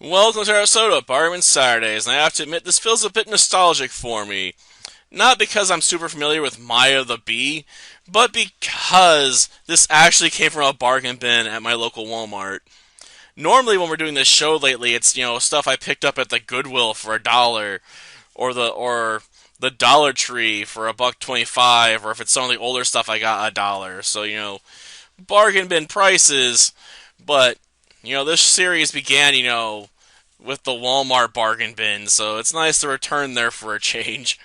Welcome to our episode of Barman Saturdays, and I have to admit this feels a bit nostalgic for me. Not because I'm super familiar with Maya the Bee, but because this actually came from a bargain bin at my local Walmart. Normally when we're doing this show lately, it's, stuff I picked up at the Goodwill for $1, or the Dollar Tree for $1.25, or if it's some of the older stuff I got $1. So, bargain bin prices, but this series began, with the Walmart bargain bin, so it's nice to return there for a change.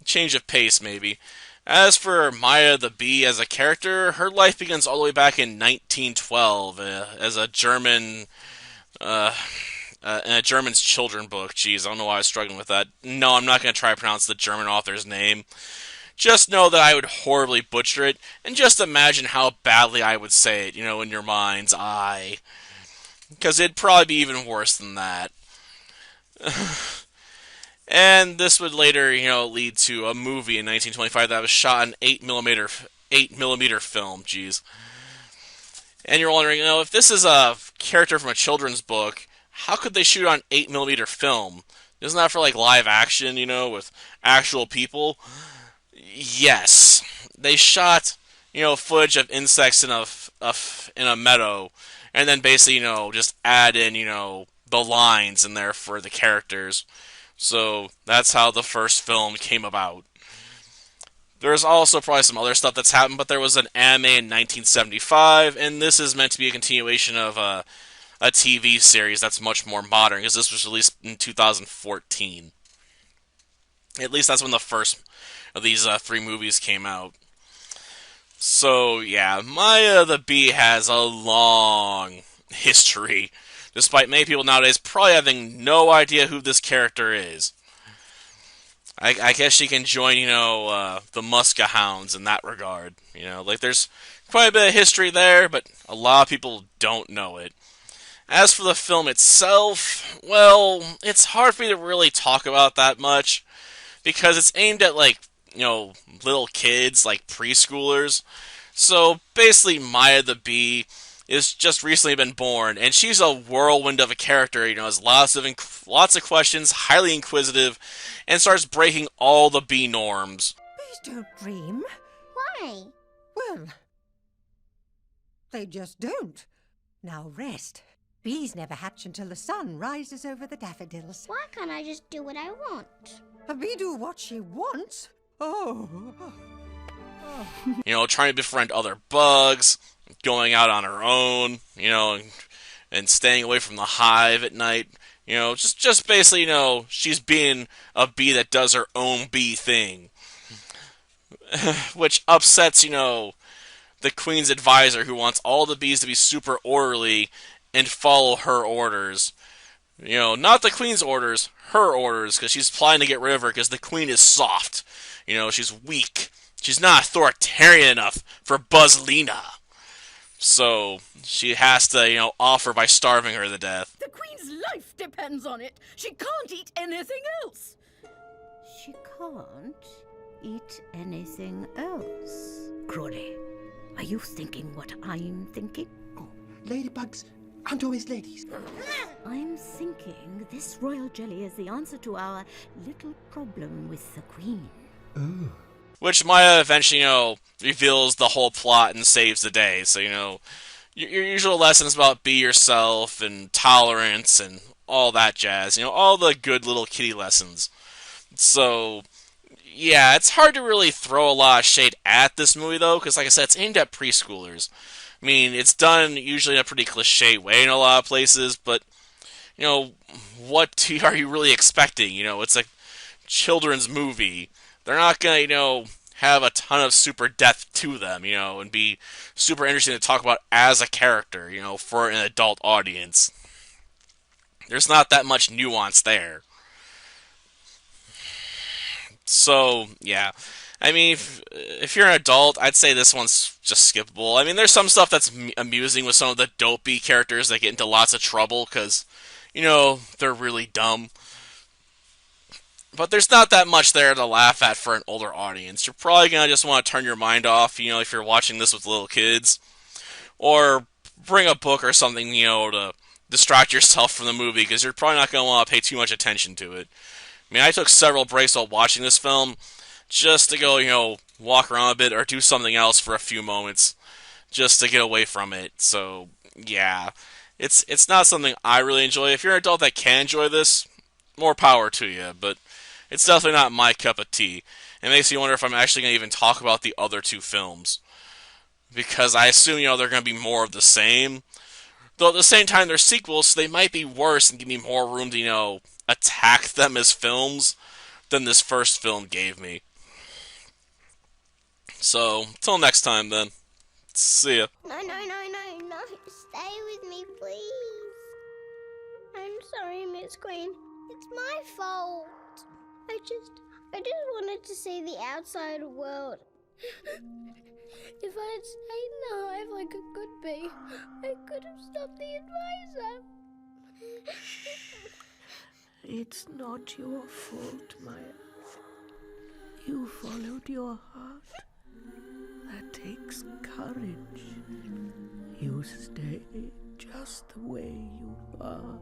Change of pace, maybe. As for Maya the Bee as a character, her life begins all the way back in 1912 as a German, in a German's children book. Jeez, I don't know why I was struggling with that. No, I'm not going to try to pronounce the German author's name. Just know that I would horribly butcher it, and just imagine how badly I would say it, in your mind's eye. Because it'd probably be even worse than that. And this would later, lead to a movie in 1925 that was shot in 8mm film, jeez. And you're wondering, if this is a character from a children's book, how could they shoot on 8mm film? Isn't that for, live action, with actual people? Yes. They shot, footage of insects in a meadow, and then basically, just add in, the lines in there for the characters. So that's how the first film came about. There's also probably some other stuff that's happened, but there was an anime in 1975, and this is meant to be a continuation of a TV series that's much more modern, because this was released in 2014. At least that's when the first of these three movies came out. So, yeah, Maya the Bee has a long history, despite many people nowadays probably having no idea who this character is. I guess she can join, the Muska Hounds in that regard. There's quite a bit of history there, but a lot of people don't know it. As for the film itself, well, it's hard for me to really talk about that much, because it's aimed at, little kids, preschoolers. So, basically, Maya the Bee is just recently been born, and she's a whirlwind of a character, has lots of questions, highly inquisitive, and starts breaking all the bee norms. Bees don't dream. Why? Well, they just don't. Now rest. Bees never hatch until the sun rises over the daffodils. Why can't I just do what I want? A bee do what she wants? Oh. Trying to befriend other bugs, going out on her own, and staying away from the hive at night. Just basically, she's being a bee that does her own bee thing. Which upsets, the queen's advisor, who wants all the bees to be super orderly and follow her orders. Not the queen's orders, her orders, because she's planning to get rid of her because the queen is soft. She's weak. She's not authoritarian enough for Buzzlina. So, she has to, offer by starving her to death. The Queen's life depends on it. She can't eat anything else. She can't eat anything else. Crawley, are you thinking what I'm thinking? Oh, ladybugs aren't always ladies. I'm thinking this royal jelly is the answer to our little problem with the Queen. Oh. Which Maya eventually, reveals the whole plot and saves the day. So, your usual lessons about be yourself and tolerance and all that jazz. All the good little kitty lessons. So, yeah, it's hard to really throw a lot of shade at this movie, though, because, like I said, it's aimed at preschoolers. I mean, it's done usually in a pretty cliche way in a lot of places, but, what are you really expecting? It's a children's movie. They're not going to, have a ton of super depth to them, and be super interesting to talk about as a character, for an adult audience. There's not that much nuance there. So, yeah. I mean, if you're an adult, I'd say this one's just skippable. I mean, there's some stuff that's amusing with some of the dopey characters that get into lots of trouble, because, they're really dumb. But there's not that much there to laugh at for an older audience. You're probably going to just want to turn your mind off, if you're watching this with little kids. Or bring a book or something, to distract yourself from the movie because you're probably not going to want to pay too much attention to it. I mean, I took several breaks while watching this film just to go, walk around a bit or do something else for a few moments just to get away from it. So, yeah. It's not something I really enjoy. If you're an adult that can enjoy this, more power to you, but it's definitely not my cup of tea. It makes me wonder if I'm actually going to even talk about the other two films. Because I assume, they're going to be more of the same. Though at the same time, they're sequels, so they might be worse and give me more room to, attack them as films than this first film gave me. So, till next time then. See ya. No. Stay with me, please. I'm sorry, Miss Queen. It's my fault. I just wanted to see the outside world. If I had stayed in the hive like a good bee, I could have stopped the advisor. It's not your fault, my elf. You followed your heart. That takes courage. You stay just the way you are.